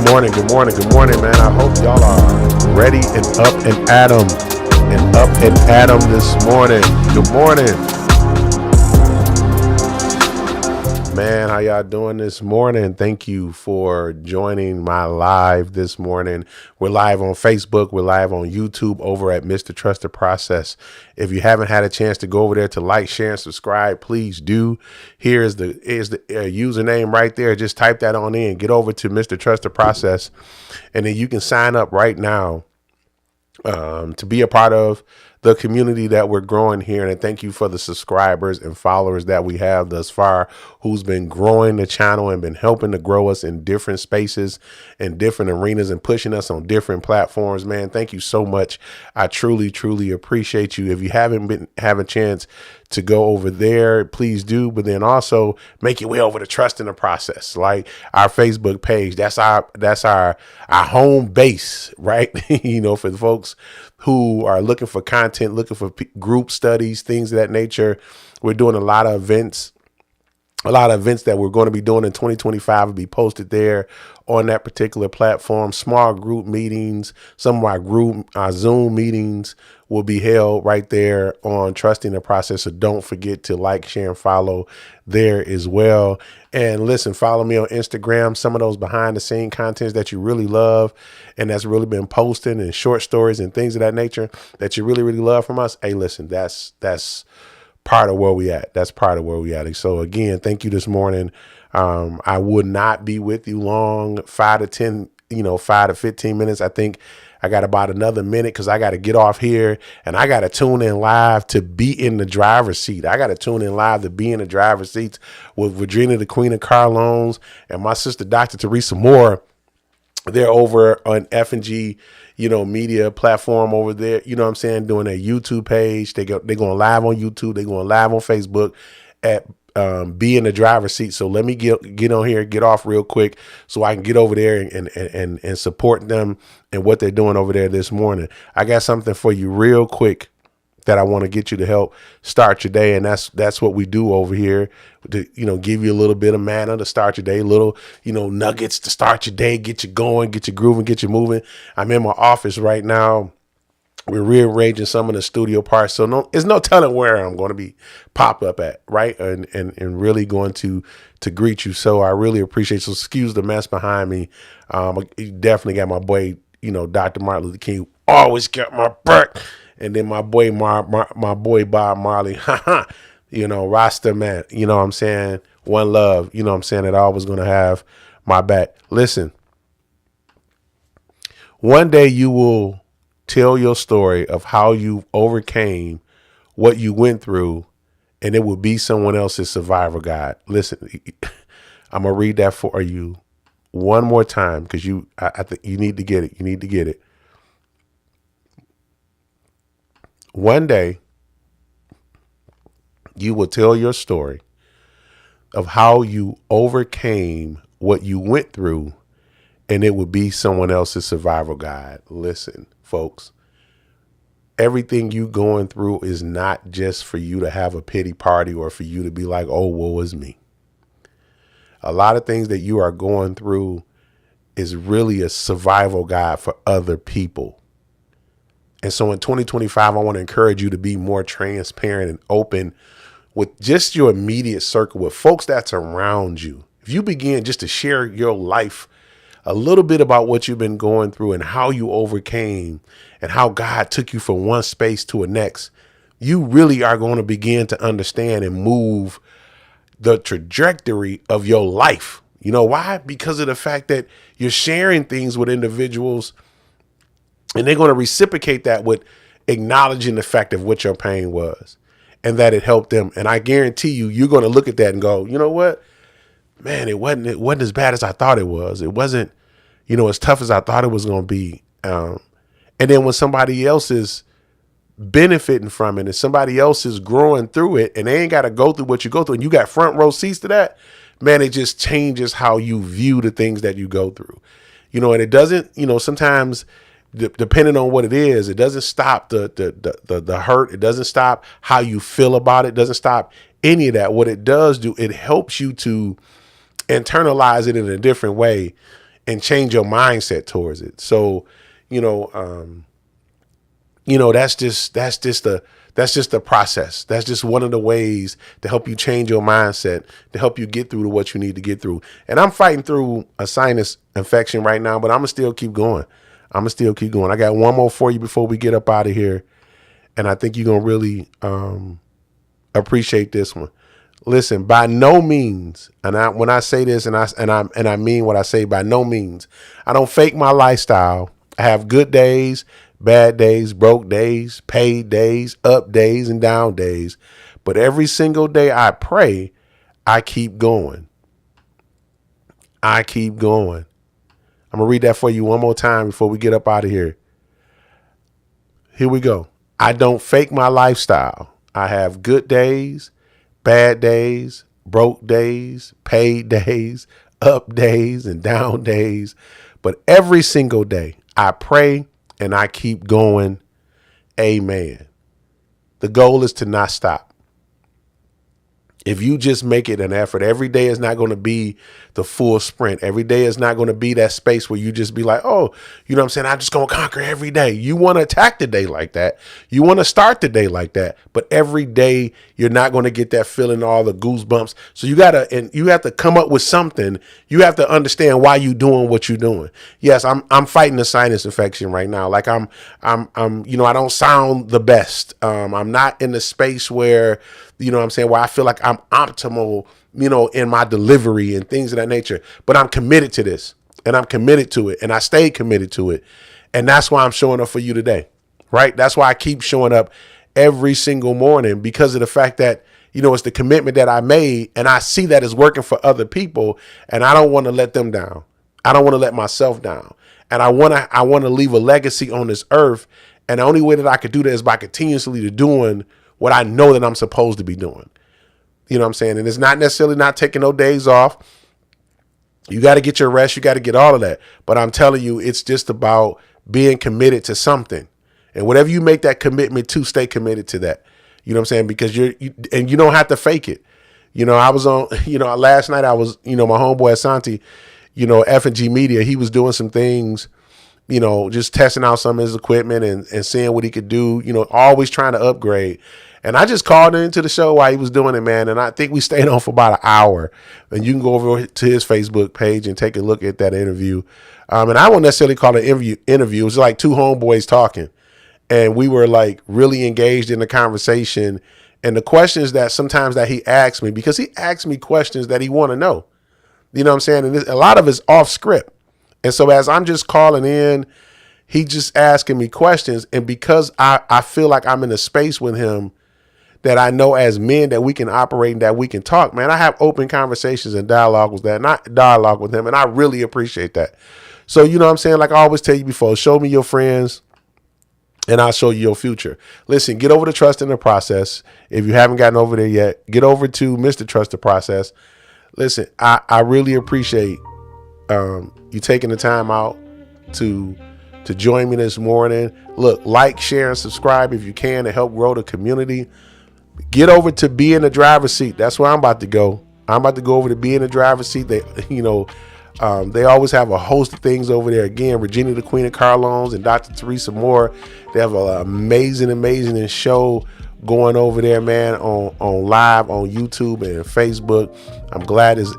Good morning, good morning, man. I hope y'all are ready and up and at 'em this morning. Good morning, man. How y'all doing this morning? Thank you for joining my live this morning. We're live on Facebook. We're live on YouTube over at Mr. Trusted Process. If you haven't had a chance to go over there to like, share, and subscribe, please do. Here's the username right there. Just type that on in. Get over to Mr. Trusted Process, and then you can sign up right now to be a part of the community that we're growing here. And thank you for the subscribers and followers that we have thus far, who's been growing the channel and been helping to grow us in different spaces and different arenas and pushing us on different platforms. Man, thank you so much. I truly, truly appreciate you. If you haven't have a chance to go over there, please do. But then also make your way over to Trust in the Process, like our Facebook page. That's our home base, right? For the folks who are looking for content, looking for group studies, things of that nature. We're doing a lot of events. A lot of events that we're going to be doing in 2025 will be posted there on that particular platform. Small group meetings, some of our Zoom meetings will be held right there on Trusting the Process. So don't forget to like, share, and follow there as well. And listen, follow me on Instagram. Some of those behind the scene contents that you really love and that's really been posting, and short stories and things of that nature that you really, really love from us. Hey, listen, that's part of where we at. That's part of where we at. So again, thank you this morning. I would not be with you long, 5 to 15 minutes. I think I got about another minute because I got to get off here and I got to tune in live to be in the driver's seat. I got to tune in live to be in the driver's seats with Virginia, the Queen of Car Loans, and my sister, Dr. Teresa Moore. They're over on F&G, media platform over there, doing a YouTube page. They're going live on YouTube. They're going live on Facebook at be in the driver's seat. So let me get on here, get off real quick so I can get over there and support them and what they're doing over there this morning. I got something for you real quick that I want to get you to help start your day. And that's what we do over here to, give you a little bit of manna to start your day, little, nuggets to start your day, get you going, get you grooving, get you moving. I'm in my office right now. We're rearranging some of the studio parts. So there's no telling where I'm going to be pop up at, right? And really going to greet you. So I really appreciate it. So excuse the mess behind me. You definitely got my boy, Dr. Martin Luther King, always got my back. And then my boy, my boy Bob Marley, Rasta man, what I'm saying? One love, what I'm saying? That I always going to have my back. Listen, one day you will tell your story of how you overcame what you went through, and it will be someone else's survival guide. Listen, I'm going to read that for you one more time because I think you need to get it. You need to get it. One day, you will tell your story of how you overcame what you went through, and it would be someone else's survival guide. Listen, folks, everything you going through is not just for you to have a pity party or for you to be like, oh, woe is me. A lot of things that you are going through is really a survival guide for other people. And so in 2025, I want to encourage you to be more transparent and open with just your immediate circle, with folks that's around you. If you begin just to share your life, a little bit about what you've been going through and how you overcame and how God took you from one space to a next, you really are going to begin to understand and move the trajectory of your life. You know why? Because of the fact that you're sharing things with individuals and they're going to reciprocate that with acknowledging the fact of what your pain was and that it helped them. And I guarantee you're going to look at that and go, you know what, man, it wasn't as bad as I thought it was. It wasn't, as tough as I thought it was going to be. And then when somebody else is benefiting from it and somebody else is growing through it and they ain't got to go through what you go through and you got front row seats to that, man, it just changes how you view the things that you go through, and it doesn't, sometimes depending on what it is, it doesn't stop the hurt. It doesn't stop how you feel about it. It doesn't stop any of that. What it does do, it helps you to internalize it in a different way and change your mindset towards it. So, that's just the process. That's just one of the ways to help you change your mindset, to help you get through to what you need to get through. And I'm fighting through a sinus infection right now, but I'm gonna still keep going. I got one more for you before we get up out of here, and I think you're gonna really appreciate this one. Listen, by no means, when I say this, and I mean what I say, by no means, I don't fake my lifestyle. I have good days, bad days, broke days, paid days, up days, and down days. But every single day I pray, I keep going. I keep going. I'm going to read that for you one more time before we get up out of here. Here we go. I don't fake my lifestyle. I have good days, bad days, broke days, paid days, up days, and down days. But every single day I pray and I keep going. Amen. The goal is to not stop. If you just make it an effort, every day is not going to be the full sprint. Every day is not going to be that space where you just be like, oh, you know what I'm saying? I'm just going to conquer every day. You want to attack the day like that. You want to start the day like that. But every day you're not going to get that feeling, all the goosebumps. So you have to come up with something. You have to understand why you're doing what you're doing. Yes, I'm fighting a sinus infection right now. Like I don't sound the best. I'm not in the space where, where I feel like I'm optimal, in my delivery and things of that nature. But I'm committed to this, and I'm committed to it, and I stay committed to it. And that's why I'm showing up for you today, right? That's why I keep showing up every single morning, because of the fact that, it's the commitment that I made, and I see that it's working for other people, and I don't want to let them down. I don't want to let myself down. And I want to leave a legacy on this earth. And the only way that I could do that is by continuously doing what I know that I'm supposed to be doing. You know what I'm saying? And it's not necessarily not taking no days off. You got to get your rest. You got to get all of that. But I'm telling you, it's just about being committed to something. And whatever you make that commitment to, stay committed to that. You know what I'm saying? Because you don't have to fake it. I was on, last night I was, my homeboy Asante, F&G Media, he was doing some things, just testing out some of his equipment and seeing what he could do, always trying to upgrade. And I just called into the show while he was doing it, man. And I think we stayed on for about an hour. And you can go over to his Facebook page and take a look at that interview. And I won't necessarily call it an interview. It was like two homeboys talking. And we were like really engaged in the conversation. And the questions that sometimes that he asked me, because he asked me questions that he want to know. You know what I'm saying? And a lot of it's off script. And so as I'm just calling in, he just asking me questions. And because I feel like I'm in a space with him that I know as men that we can operate and that we can talk, man, I have open conversations and dialogue with him. And I really appreciate that. So, you know what I'm saying? Like I always tell you before, show me your friends and I'll show you your future. Listen, get over to Trust in the Process. If you haven't gotten over there yet, get over to Mr. Trust the Process. Listen, I really appreciate you taking the time out to join me this morning. Look, like, share, and subscribe if you can to help grow the community. Get over to Be in the Driver's Seat. That's where I'm about to go. I'm about to go over to Be in the Driver's Seat. They always have a host of things over there. Again, Virginia, the Queen of Car Loans, and Dr. Teresa Moore. They have an amazing show going over there, man, on live on YouTube and Facebook. I'm glad it's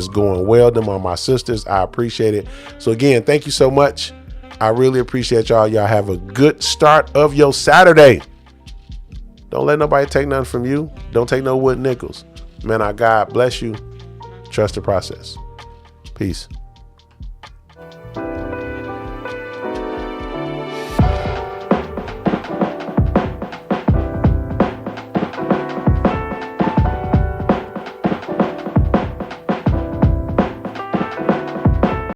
going well. Them are my sisters. I appreciate it. So again, thank you so much. I really appreciate y'all. Y'all have a good start of your Saturday. Don't let nobody take nothing from you. Don't take no wood nickels. Man, God bless you. Trust the process. Peace.